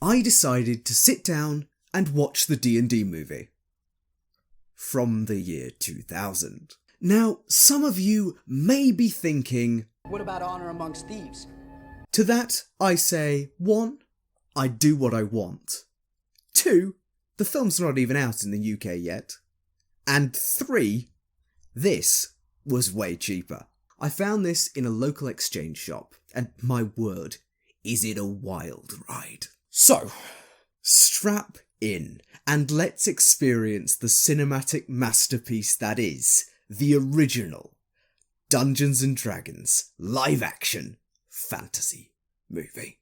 I decided to sit down and watch the D&D movie. From the year 2000. Now, some of you may be thinking, what about honor amongst thieves? To that, I say, 1, I do what I want. 2, the film's not even out in the UK yet. And 3, this was way cheaper. I found this in a local exchange shop, and my word, is it a wild ride. So, strap in, and let's experience the cinematic masterpiece that is the original Dungeons & Dragons live-action fantasy movie.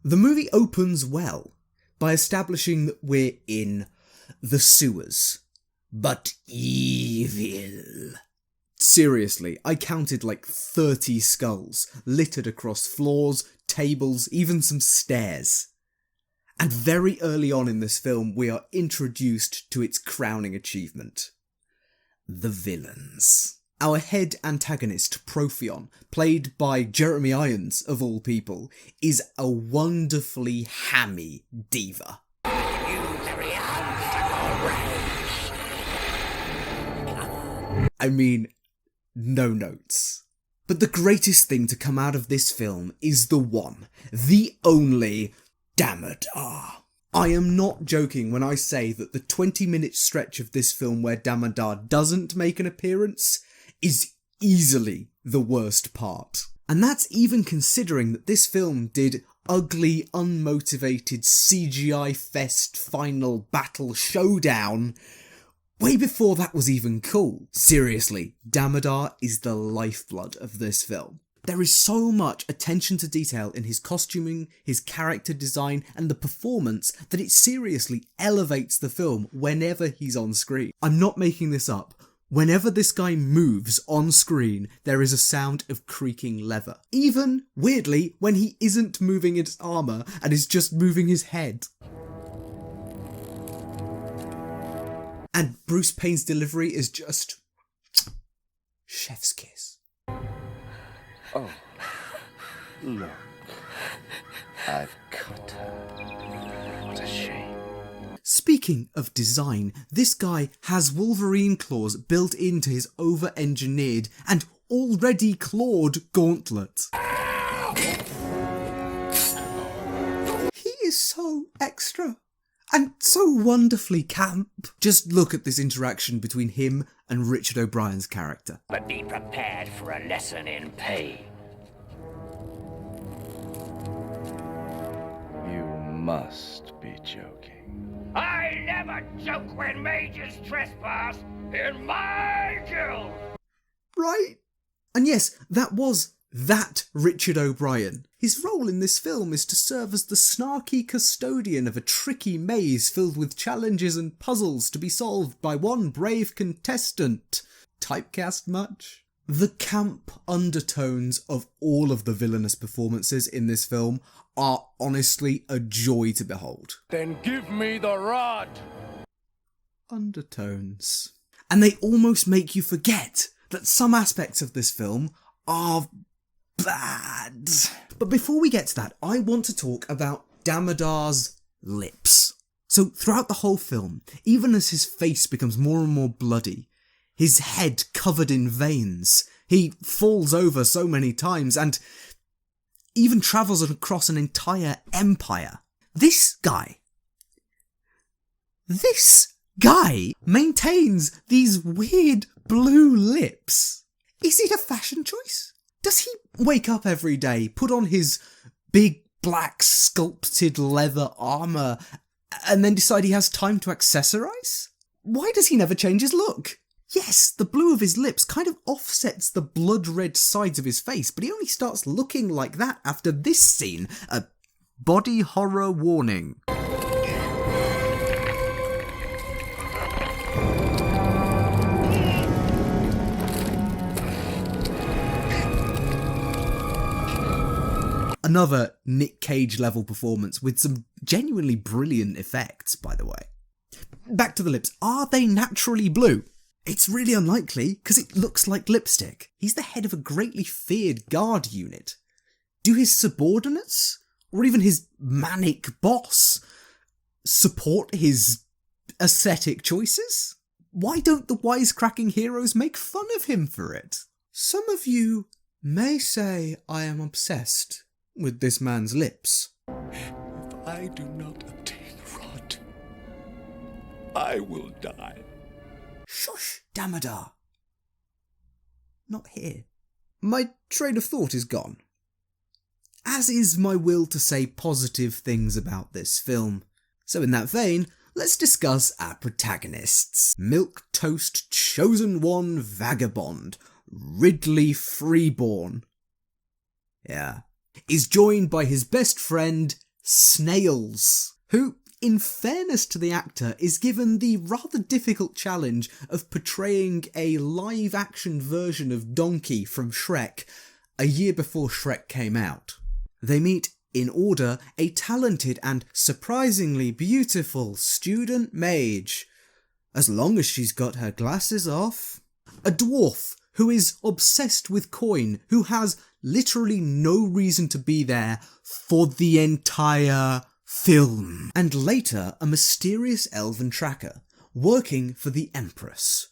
The movie opens well by establishing that we're in the sewers, but evil. Seriously, I counted like 30 skulls littered across floors, tables, even some stairs. And very early on in this film, we are introduced to its crowning achievement. The villains. Our head antagonist, Profion, played by Jeremy Irons, of all people, is a wonderfully hammy diva. I mean, no notes. But the greatest thing to come out of this film is the one, the only, Damodar. I am not joking when I say that the 20-minute stretch of this film where Damodar doesn't make an appearance is easily the worst part. And that's even considering that this film did ugly, unmotivated CGI fest final battle showdown way before that was even cool. Seriously, Damodar is the lifeblood of this film. There is so much attention to detail in his costuming, his character design, and the performance that it seriously elevates the film whenever he's on screen. I'm not making this up. Whenever this guy moves on screen, there is a sound of creaking leather. Even, weirdly, when he isn't moving his armour and is just moving his head. And Bruce Payne's delivery is just chef's kiss. Oh, look. I've cut her. What a shame. Speaking of design, this guy has Wolverine claws built into his over-engineered and already clawed gauntlet. He is so extra. And so wonderfully camp. Just look at this interaction between him and Richard O'Brien's character. But be prepared for a lesson in pain. You must be joking. I never joke when mages trespass in my guild! Right? And yes, that was that Richard O'Brien. His role in this film is to serve as the snarky custodian of a tricky maze filled with challenges and puzzles to be solved by one brave contestant. Typecast much? The camp undertones of all of the villainous performances in this film are honestly a joy to behold. Then give me the rod! Undertones. And they almost make you forget that some aspects of this film are bad. But before we get to that, I want to talk about Damodar's lips. So throughout the whole film, even as his face becomes more and more bloody, his head covered in veins, he falls over so many times and even travels across an entire empire. This guy maintains these weird blue lips. Is it a fashion choice? Does he wake up every day, put on his big black sculpted leather armour, and then decide he has time to accessorise? Why does he never change his look? Yes, the blue of his lips kind of offsets the blood-red sides of his face, but he only starts looking like that after this scene. A body horror warning. Another Nick Cage level performance with some genuinely brilliant effects, by the way. Back to the lips. Are they naturally blue? It's really unlikely, because it looks like lipstick. He's the head of a greatly feared guard unit. Do his subordinates, or even his manic boss, support his aesthetic choices? Why don't the wisecracking heroes make fun of him for it? Some of you may say I am obsessed with this man's lips. If I do not obtain the rod, I will die. Shush, Damodar. Not here. My train of thought is gone. As is my will to say positive things about this film. So in that vein, let's discuss our protagonists. Milquetoast Chosen One Vagabond, Ridley Freeborn. Yeah. Is joined by his best friend, Snails, who, in fairness to the actor, is given the rather difficult challenge of portraying a live-action version of Donkey from Shrek a year before Shrek came out. They meet, in order, a talented and surprisingly beautiful student mage, as long as she's got her glasses off. A dwarf who is obsessed with coin, who has literally no reason to be there for the entire film. And later, a mysterious elven tracker, working for the Empress,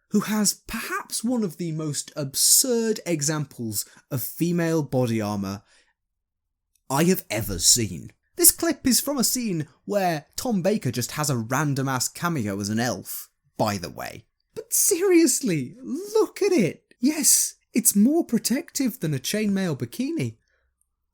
who has perhaps one of the most absurd examples of female body armour I have ever seen. This clip is from a scene where Tom Baker just has a random-ass cameo as an elf, by the way. But seriously, look at it! Yes, it's more protective than a chainmail bikini,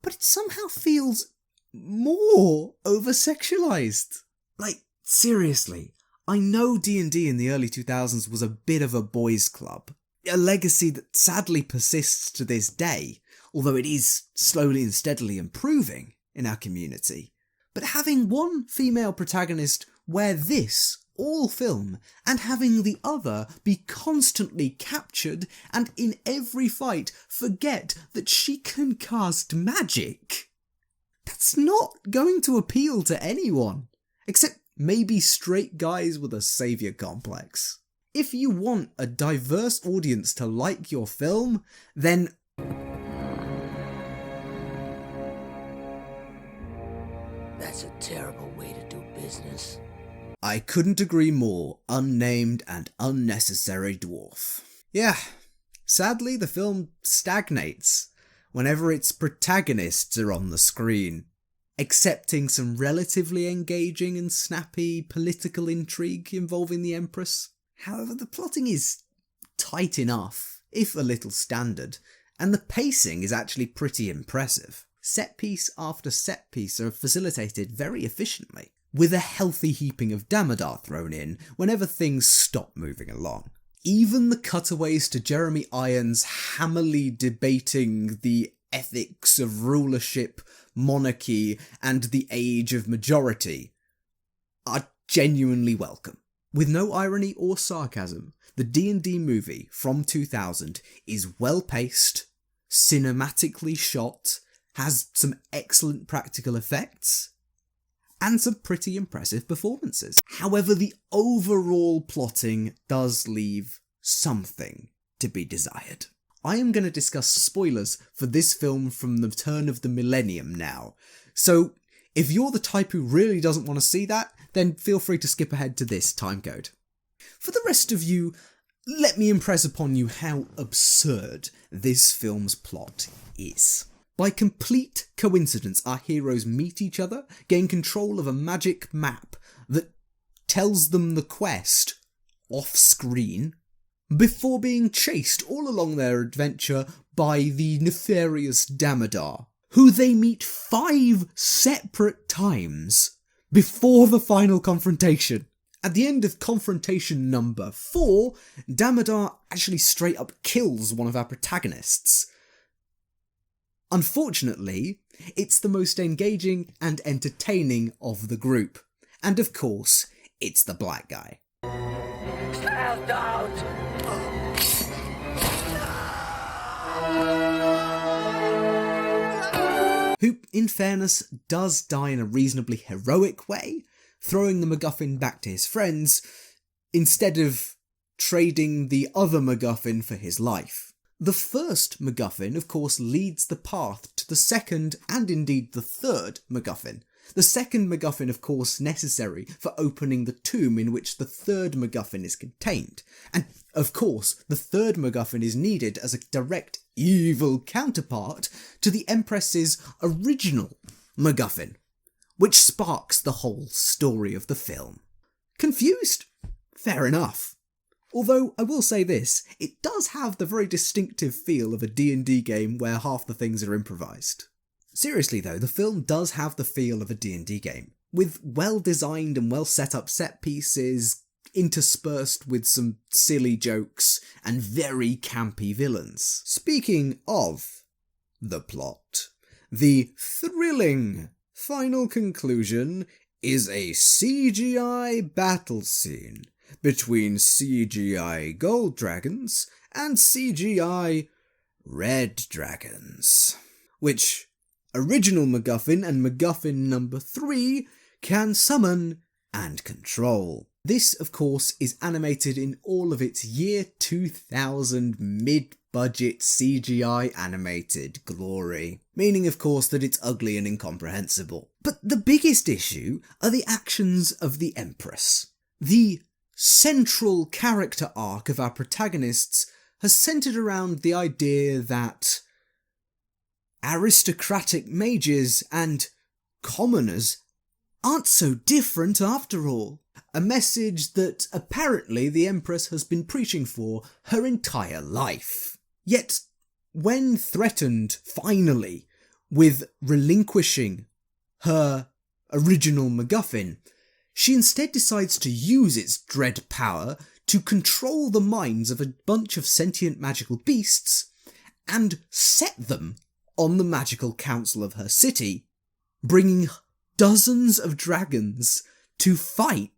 but it somehow feels more over-sexualised. Like, seriously, I know D&D in the early 2000s was a bit of a boys' club, a legacy that sadly persists to this day, although it is slowly and steadily improving in our community. But having one female protagonist wear this all film, and having the other be constantly captured and in every fight forget that she can cast magic, that's not going to appeal to anyone, except maybe straight guys with a saviour complex. If you want a diverse audience to like your film, then That's a terrible way to do business. I couldn't agree more, unnamed and unnecessary dwarf. Yeah, sadly the film stagnates whenever its protagonists are on the screen, excepting some relatively engaging and snappy political intrigue involving the Empress. However, the plotting is tight enough, if a little standard, and the pacing is actually pretty impressive. Set piece after set piece are facilitated very efficiently, with a healthy heaping of Damodar thrown in whenever things stop moving along. Even the cutaways to Jeremy Irons hammily debating the ethics of rulership, monarchy, and the age of majority are genuinely welcome. With no irony or sarcasm, the D&D movie from 2000 is well paced, cinematically shot, has some excellent practical effects, and some pretty impressive performances. However, the overall plotting does leave something to be desired. I am going to discuss spoilers for this film from the turn of the millennium now, so if you're the type who really doesn't want to see that, then feel free to skip ahead to this timecode. For the rest of you, let me impress upon you how absurd this film's plot is. By complete coincidence, our heroes meet each other, gain control of a magic map that tells them the quest off-screen, before being chased all along their adventure by the nefarious Damodar, who they meet 5 separate times before the final confrontation. At the end of confrontation number 4, Damodar actually straight up kills one of our protagonists. Unfortunately, it's the most engaging and entertaining of the group. And of course, it's the black guy. Stand out! Who, in fairness, does die in a reasonably heroic way, throwing the MacGuffin back to his friends, instead of trading the other MacGuffin for his life. The first MacGuffin, of course, leads the path to the second and indeed the third MacGuffin. The second MacGuffin, of course, necessary for opening the tomb in which the third MacGuffin is contained. And, of course, the third MacGuffin is needed as a direct evil counterpart to the Empress's original MacGuffin, which sparks the whole story of the film. Confused? Fair enough. Although, I will say this, it does have the very distinctive feel of a D&D game where half the things are improvised. Seriously though, the film does have the feel of a D&D game, with well-designed and well-set-up set pieces, interspersed with some silly jokes, and very campy villains. Speaking of the plot, the thrilling final conclusion is a CGI battle scene between CGI gold dragons and CGI red dragons, which original MacGuffin and MacGuffin number 3 can summon and control. This, of course, is animated in all of its year 2000 mid-budget CGI animated glory, meaning of course that it's ugly and incomprehensible. But the biggest issue are the actions of the Empress. The central character arc of our protagonists has centred around the idea that aristocratic mages and commoners aren't so different after all. A message that apparently the Empress has been preaching for her entire life. Yet, when threatened, finally, with relinquishing her original MacGuffin, she instead decides to use its dread power to control the minds of a bunch of sentient magical beasts and set them on the magical council of her city, bringing dozens of dragons to fight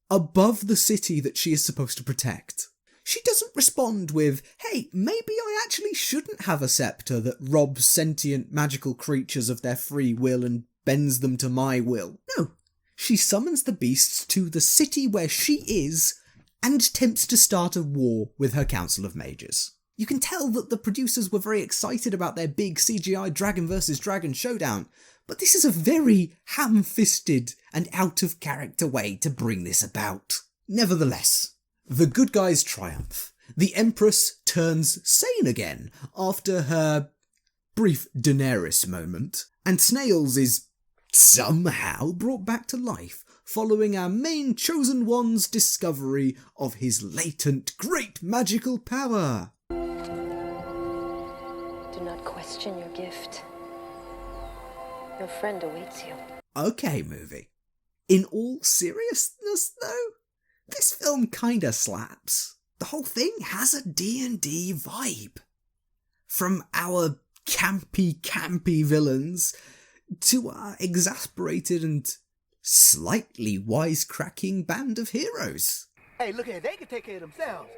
above the city that she is supposed to protect. She doesn't respond with, hey, maybe I actually shouldn't have a scepter that robs sentient magical creatures of their free will and bends them to my will. No, she summons the beasts to the city where she is and attempts to start a war with her council of mages. You can tell that the producers were very excited about their big CGI dragon versus dragon showdown, but this is a very ham-fisted and out-of-character way to bring this about. Nevertheless, the good guys triumph. The Empress turns sane again after her brief Daenerys moment, and Snails is somehow brought back to life following our main Chosen One's discovery of his latent great magical power. Do not question your gift. Your friend awaits you. Okay, movie. In all seriousness, though, this film kinda slaps. The whole thing has a D&D vibe. From our campy villains to our exasperated and slightly wisecracking band of heroes. Hey, look at it. They can take care of themselves.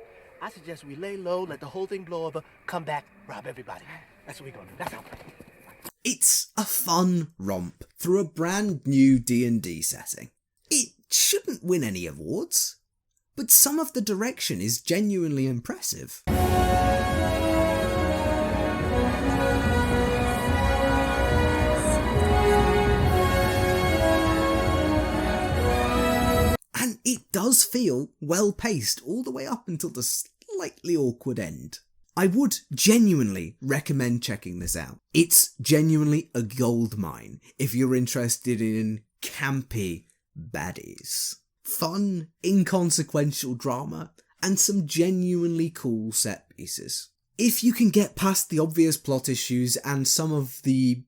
I suggest we lay low, let the whole thing blow over, come back, rob everybody. That's what we're gonna do. That's our plan. It's a fun romp through a brand new D&D setting. It shouldn't win any awards, but some of the direction is genuinely impressive. And it does feel well paced all the way up until the slightly awkward end. I would genuinely recommend checking this out. It's genuinely a gold mine if you're interested in campy baddies. Fun, inconsequential drama, and some genuinely cool set pieces. If you can get past the obvious plot issues and some of the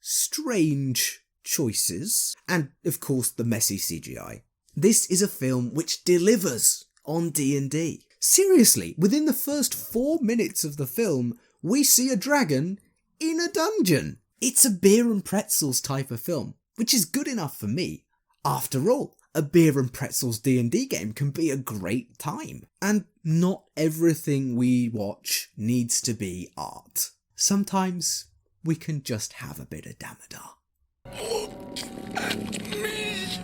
strange choices, and of course the messy CGI, this is a film which delivers on D&D. Seriously, within the first 4 minutes of the film, we see a dragon in a dungeon. It's a beer and pretzels type of film, which is good enough for me. After all, a beer and pretzels D&D game can be a great time. And not everything we watch needs to be art. Sometimes we can just have a bit of Damodar. Look at me!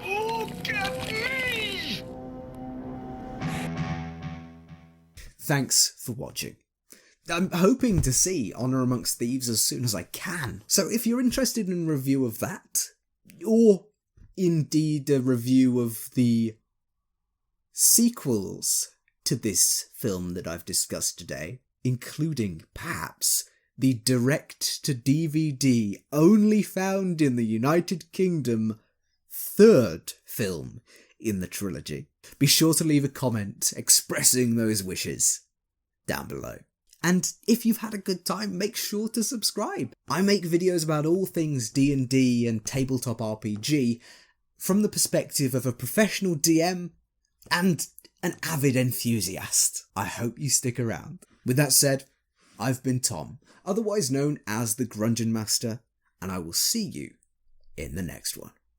Look at me! thanks for watching. I'm hoping to see Honor Amongst Thieves as soon as I can, so if you're interested in a review of that, or indeed a review of the sequels to this film that I've discussed today, including perhaps the direct-to-DVD, only found in the United Kingdom, third film in the trilogy, be sure to leave a comment expressing those wishes down below. And if you've had a good time, make sure to subscribe. I make videos about all things D&D and tabletop RPG from the perspective of a professional DM and an avid enthusiast. I hope you stick around. With that said, I've been Tom, otherwise known as the Grungeon Master, and I will see you in the next one.